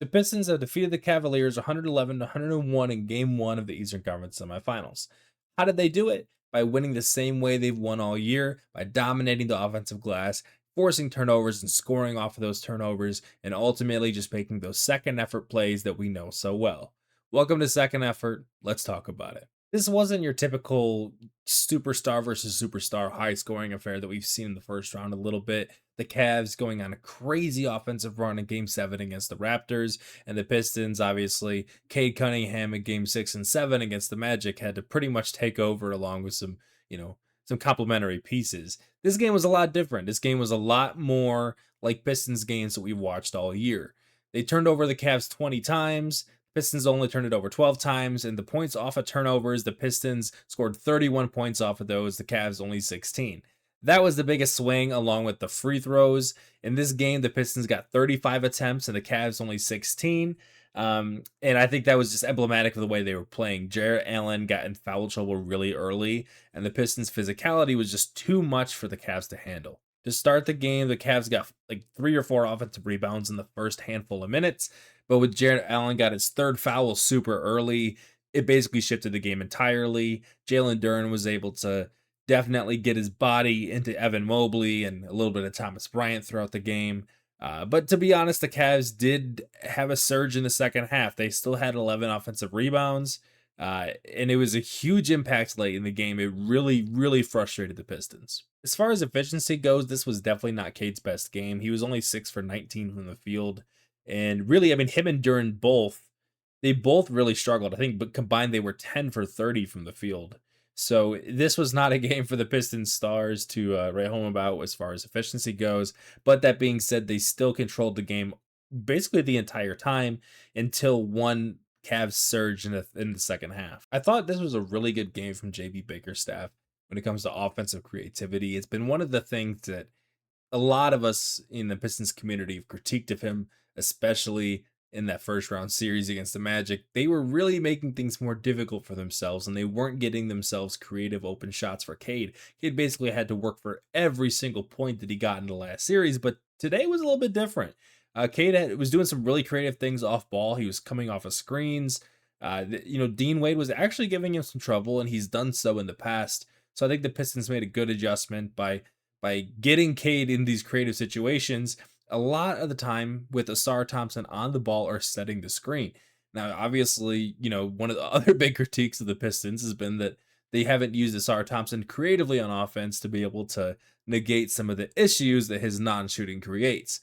The Pistons have defeated the Cavaliers 111 to 101 in Game 1 of the Eastern Conference semifinals. How did they do it? By winning the same way they've won all year, by dominating the offensive glass, forcing turnovers and scoring off of those turnovers, and ultimately just making those second effort plays that we know so well. Welcome to Second Effort. Let's talk about it. This wasn't your typical superstar versus superstar high scoring affair that we've seen in the first round a little bit. The Cavs going on a crazy offensive run in Game 7 against the Raptors, and the Pistons, obviously, Cade Cunningham in Game 6 and 7 against the Magic had to pretty much take over along with some complementary pieces. This game was a lot different. This game was a lot more like Pistons games that we've watched all year. They turned over the Cavs 20 times. Pistons only turned it over 12 times, and the points off of turnovers, the Pistons scored 31 points off of those, the Cavs only 16. That was the biggest swing, along with the free throws. In this game, the Pistons got 35 attempts and the Cavs only 16. And I think that was just emblematic of the way they were playing. Jarrett Allen got in foul trouble really early, and the Pistons' physicality was just too much for the Cavs to handle. To start the game, the Cavs got like 3 or 4 offensive rebounds in the first handful of minutes, but with Jarrett Allen got his third foul super early, it basically shifted the game entirely. Jalen Duren was able to definitely get his body into Evan Mobley and a little bit of Thomas Bryant throughout the game. But to be honest, the Cavs did have a surge in the second half. They still had 11 offensive rebounds, and it was a huge impact late in the game. It really, really frustrated the Pistons. As far as efficiency goes, this was definitely not Cade's best game. He was only 6 for 19 from the field. And really, I mean, him and Duran they both really struggled. I think, but combined, they were 10 for 30 from the field. So this was not a game for the Pistons stars to write home about as far as efficiency goes. But that being said, they still controlled the game basically the entire time until one Cavs surge in the second half. I thought this was a really good game from JB Bickerstaff when it comes to offensive creativity. It's been one of the things that a lot of us in the Pistons community have critiqued of him, especially in that first round series against the Magic. They were really making things more difficult for themselves, and they weren't getting themselves creative open shots for Cade. Cade basically had to work for every single point that he got in the last series, but today was a little bit different. Was doing some really creative things off ball. He was coming off of screens. Dean Wade was actually giving him some trouble, and he's done so in the past. So I think the Pistons made a good adjustment by getting Cade in these creative situations a lot of the time with Ausar Thompson on the ball or setting the screen. Now, obviously, one of the other big critiques of the Pistons has been that they haven't used Ausar Thompson creatively on offense to be able to negate some of the issues that his non-shooting creates.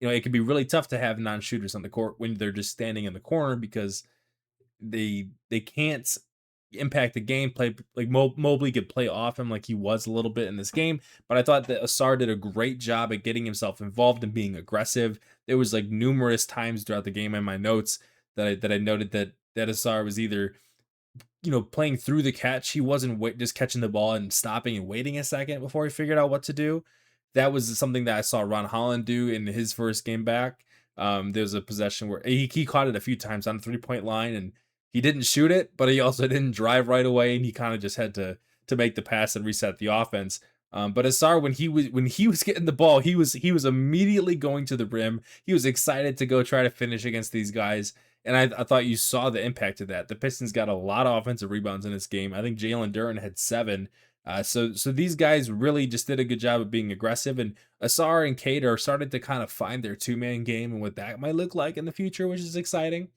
It can be really tough to have non-shooters on the court when they're just standing in the corner because they can't impact the gameplay. Like Mobley could play off him like he was a little bit in this game, but I thought that Ausar did a great job at getting himself involved and being aggressive. There was like numerous times throughout the game in my notes that I noted that Ausar was either playing through the catch. He wasn't just catching the ball and stopping and waiting a second before he figured out what to do. That was something that I saw Ron Holland do in his first game back. There was a possession where he caught it a few times on the 3-point line, and he didn't shoot it, but he also didn't drive right away, and he kind of just had to make the pass and reset the offense. But Ausar, when he was getting the ball, he was immediately going to the rim. He was excited to go try to finish against these guys, and I thought you saw the impact of that. The Pistons got a lot of offensive rebounds in this game. I think Jalen Duren had 7. So these guys really just did a good job of being aggressive, and Ausar and Cade are starting to kind of find their 2-man game and what that might look like in the future, which is exciting.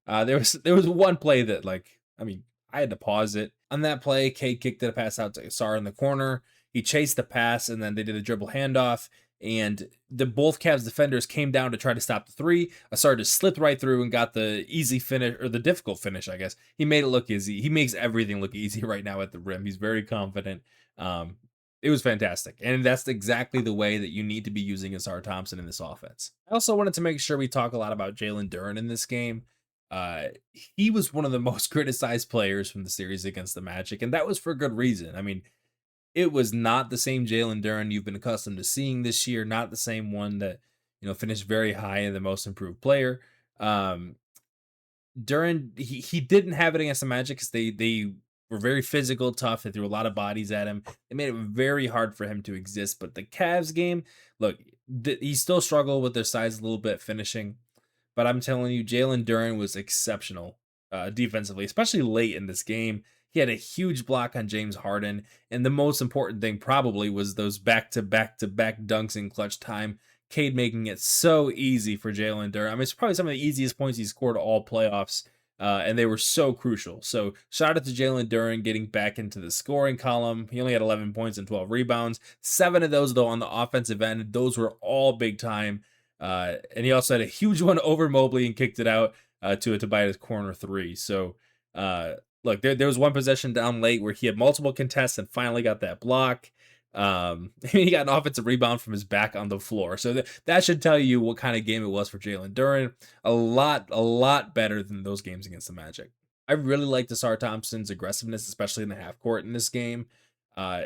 There was one play that I had to pause it. On that play, Cade kicked a pass out to Ausar in the corner. He chased the pass, and then they did a dribble handoff, and the both Cavs defenders came down to try to stop the three. Ausar just slipped right through and got the easy finish, or the difficult finish, I guess. He made it look easy. He makes everything look easy right now at the rim. He's very confident. It was fantastic, and that's exactly the way that you need to be using Ausar Thompson in this offense. I also wanted to make sure we talk a lot about Jalen Duren in this game. Uh, he was one of the most criticized players from the series against the Magic, and that was for good reason. I mean, it was not the same Jalen Duren you've been accustomed to seeing this year, not the same one that, finished very high in the most improved player. Um, Duren, he didn't have it against the Magic because they were very physical, tough. They threw a lot of bodies at him. It made it very hard for him to exist. But the Cavs game, look, he still struggled with their size a little bit finishing. but I'm telling you, Jalen Duren was exceptional defensively, especially late in this game. He had a huge block on James Harden, and the most important thing probably was those back-to-back-to-back dunks in clutch time. Cade making it so easy for Jalen Duren. I mean, it's probably some of the easiest points he scored all playoffs, and they were so crucial. So shout out to Jalen Duren getting back into the scoring column. He only had 11 points and 12 rebounds. 7 of those, though, on the offensive end. Those were all big time. And he also had a huge one over Mobley and kicked it out to a Tobias corner three. So, look, there was one possession down late where he had multiple contests and finally got that block. He got an offensive rebound from his back on the floor. So that should tell you what kind of game it was for Jalen Duren. A lot better than those games against the Magic. I really liked Ausar Thompson's aggressiveness, especially in the half court in this game.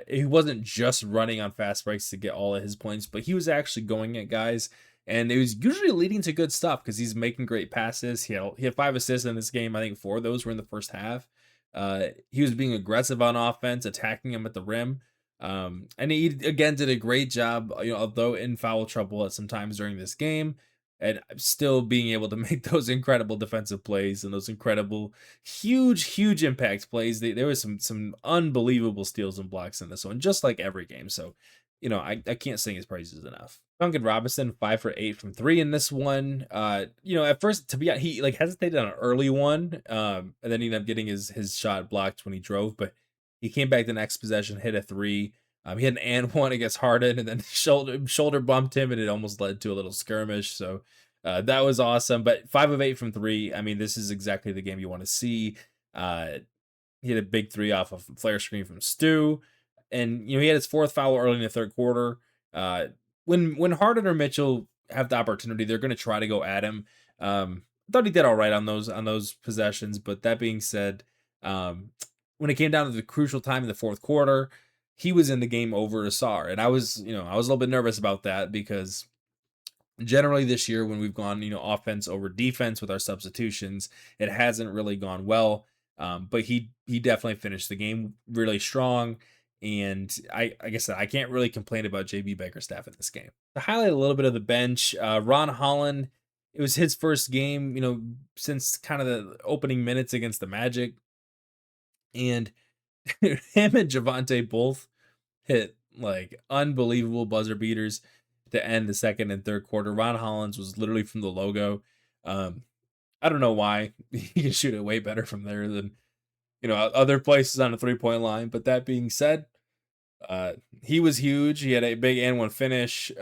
He wasn't just running on fast breaks to get all of his points, but he was actually going at guys, and it was usually leading to good stuff because he's making great passes. He had 5 assists in this game. I think 4 of those were in the first half. He was being aggressive on offense, attacking him at the rim. And he again did a great job, although in foul trouble at some times during this game, and still being able to make those incredible defensive plays and those incredible, huge impact plays. There was some unbelievable steals and blocks in this one, just like every game. So, I can't sing his praises enough. Duncan Robinson 5 for 8 from three in this one. At first, to be honest, he like hesitated on an early one, and then he ended up getting his shot blocked when he drove, but he came back the next possession, hit a three. He had an and one against Harden, and then shoulder bumped him, and it almost led to a little skirmish. So that was awesome. But 5 of 8 from three. I mean, this is exactly the game you want to see. He had a big three off of a flare screen from Stu, and he had his 4th foul early in the 3rd quarter. When Harden or Mitchell have the opportunity, they're going to try to go at him. I thought he did all right on those possessions, but that being said, when it came down to the crucial time in the 4th quarter, he was in the game over Ausar, and I was a little bit nervous about that because generally this year when we've gone offense over defense with our substitutions, it hasn't really gone well. But he definitely finished the game really strong, and like I said, I can't really complain about JB Bickerstaff in this game. To highlight a little bit of the bench, Ron Holland. It was his first game, since kind of the opening minutes against the Magic, and him and Javante both hit like unbelievable buzzer beaters to end the 2nd and 3rd quarter. Ron Hollins was literally from the logo. I don't know why he can shoot it way better from there than other places on the 3-point line. But that being said, he was huge. He had a big and one finish.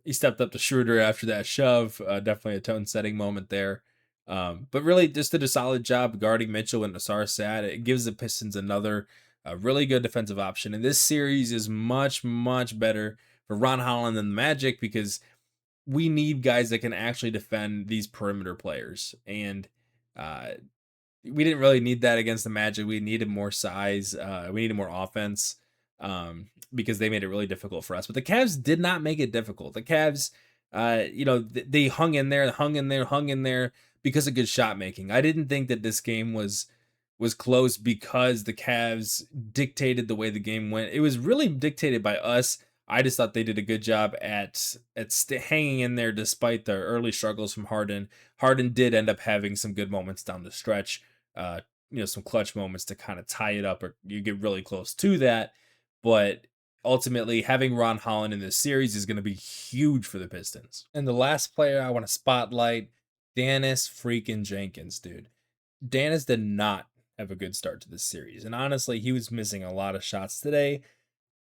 He stepped up to Schroeder after that shove. Definitely a tone-setting moment there. But really just did a solid job guarding Mitchell and Ausar Sad. It gives the Pistons another really good defensive option. And this series is much better for Ron Holland than the Magic because we need guys that can actually defend these perimeter players. And we didn't really need that against the Magic. We needed more size. We needed more offense because they made it really difficult for us. But the Cavs did not make it difficult. The Cavs, they hung in there because of good shot making. I didn't think that this game was close because the Cavs dictated the way the game went. It was really dictated by us. I just thought they did a good job at hanging in there despite the early struggles from Harden. Harden did end up having some good moments down the stretch, some clutch moments to kind of tie it up, or you get really close to that. But ultimately, having Ron Holland in this series is going to be huge for the Pistons. And the last player I want to spotlight, Daniss freaking Jenkins, dude. Daniss did not have a good start to this series, and honestly, he was missing a lot of shots today.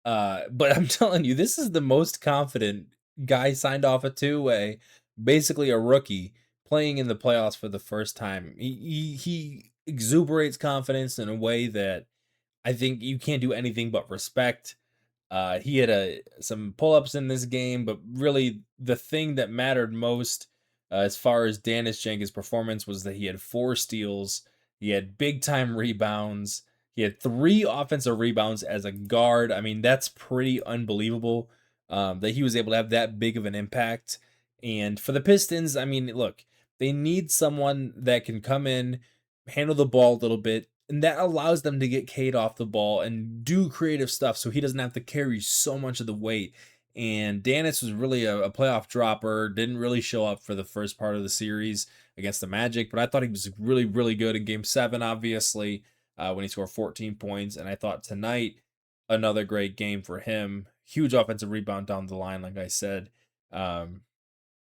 But I'm telling you, this is the most confident guy signed off a 2-way, basically a rookie playing in the playoffs for the first time. He exuberates confidence in a way that I think you can't do anything but respect. He had some pull-ups in this game, but really the thing that mattered most as far as Daniss Jenkins' performance was that he had 4 steals, he had big-time rebounds, he had 3 offensive rebounds as a guard. I mean, that's pretty unbelievable that he was able to have that big of an impact. And for the Pistons, I mean, look, they need someone that can come in, handle the ball a little bit, and that allows them to get Cade off the ball and do creative stuff so he doesn't have to carry so much of the weight. And Daniss was really a playoff dropper, didn't really show up for the first part of the series against the Magic, but I thought he was really, really good in game seven, obviously, when he scored 14 points. And I thought tonight, another great game for him. Huge offensive rebound down the line, like I said. Um,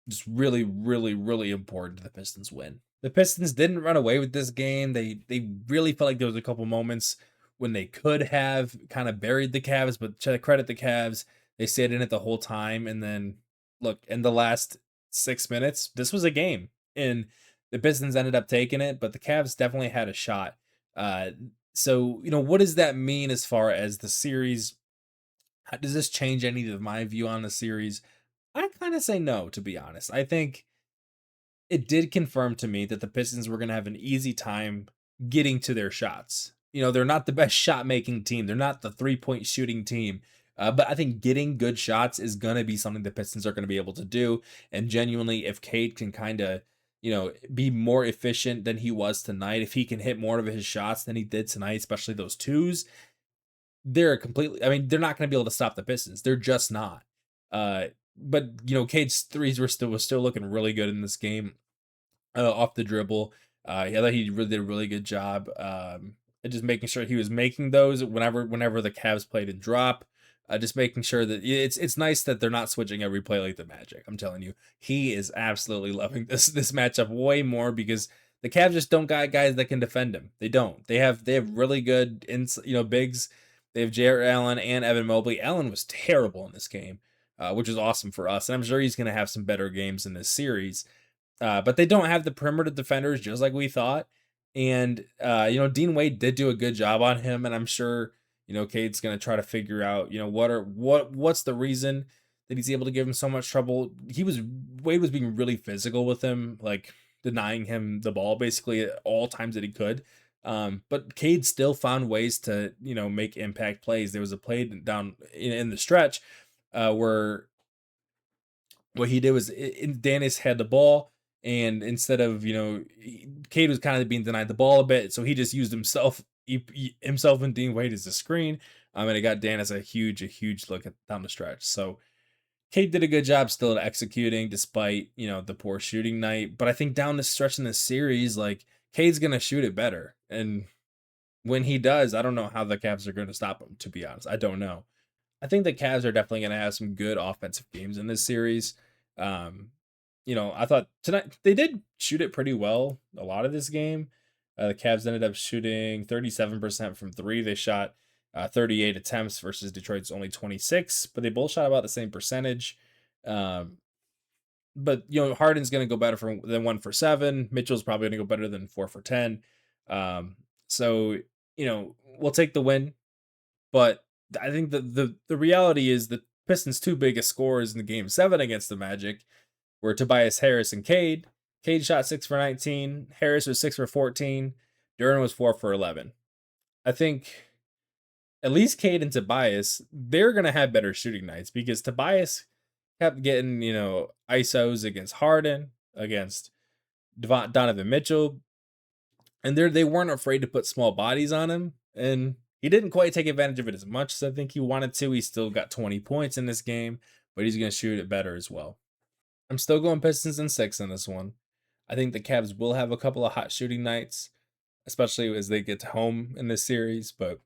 just really, really, really important to the Pistons win. The Pistons didn't run away with this game. They really felt like there was a couple moments when they could have kind of buried the Cavs, but to credit the Cavs, they stayed in it the whole time. And then look, in the last 6 minutes, this was a game. And the Pistons ended up taking it, but the Cavs definitely had a shot. Uh so what does that mean as far as the series? How, does this change any of my view on the series? I kind of say no, to be honest. I think it did confirm to me that the Pistons were going to have an easy time getting to their shots. They're not the best shot making team. They're not the 3-point shooting team. But I think getting good shots is going to be something the Pistons are going to be able to do. And genuinely, if Cade can kind of, be more efficient than he was tonight, if he can hit more of his shots than he did tonight, especially those twos, they're not going to be able to stop the Pistons. They're just not. But Cade's threes was still looking really good in this game, off the dribble. I thought he really did a really good job, at just making sure he was making those whenever the Cavs played in drop. Just making sure that it's nice that they're not switching every play like the Magic. I'm telling you, he is absolutely loving this matchup way more because the Cavs just don't got guys that can defend him. They don't. They have really good bigs. They have Jarrett Allen and Evan Mobley. Allen was terrible in this game, which is awesome for us. And I'm sure he's going to have some better games in this series. But they don't have the perimeter defenders just like we thought. And, Dean Wade did do a good job on him. And I'm sure, Cade's going to try to figure out, what's the reason that he's able to give him so much trouble. Wade was being really physical with him, like denying him the ball basically at all times that he could. But Cade still found ways to, make impact plays. There was a play down in the stretch where what he did was Daniss had the ball, and instead of Cade was kind of being denied the ball a bit, so he just used himself and Dean Wade as a screen, and it got Daniss a huge look down the stretch. So Cade did a good job still at executing despite the poor shooting night. But I think down the stretch in this series, like Cade's gonna shoot it better, and when he does, I don't know how the Cavs are going to stop him. To be honest, I don't know. I think the Cavs are definitely going to have some good offensive games in this series. Um, I thought tonight they did shoot it pretty well a lot of this game. The Cavs ended up shooting 37% from three. They shot 38 attempts versus Detroit's only 26, but they both shot about the same percentage. Um, but Harden's going to go better than 1 for 7. Mitchell's probably going to go better than 4 for 10. So we'll take the win. But I think the reality is the Pistons' two biggest scorers in the game seven against the Magic were Tobias Harris and Cade. Cade shot 6 for 19. Harris was 6 for 14. Duren was 4 for 11. I think at least Cade and Tobias, they're gonna have better shooting nights because Tobias kept getting ISOs against Harden, against Donovan Mitchell, and they weren't afraid to put small bodies on him, and he didn't quite take advantage of it as much as I think he wanted to. He still got 20 points in this game, but he's going to shoot it better as well. I'm still going Pistons in 6 in this one. I think the Cavs will have a couple of hot shooting nights, especially as they get home in this series, but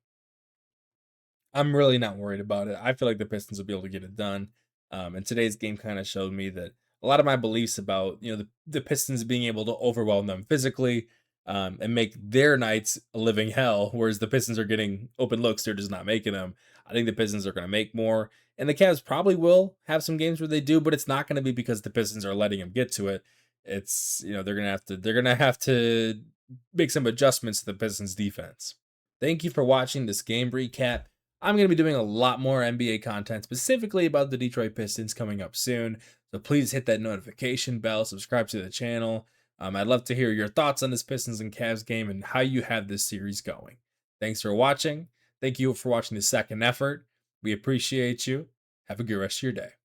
I'm really not worried about it. I feel like the Pistons will be able to get it done. And today's game kind of showed me that a lot of my beliefs about the Pistons being able to overwhelm them physically, and make their nights a living hell, whereas the Pistons are getting open looks, they're just not making them. I think the Pistons are going to make more, and the Cavs probably will have some games where they do, but it's not going to be because the Pistons are letting them get to it. It's they're gonna have to make some adjustments to the Pistons defense. Thank you for watching this game recap. I'm going to be doing a lot more NBA content specifically about the Detroit Pistons coming up soon. So please hit that notification bell, subscribe to the channel. I'd love to hear your thoughts on this Pistons and Cavs game and how you have this series going. Thanks for watching. Thank you for watching the second effort. We appreciate you. Have a good rest of your day.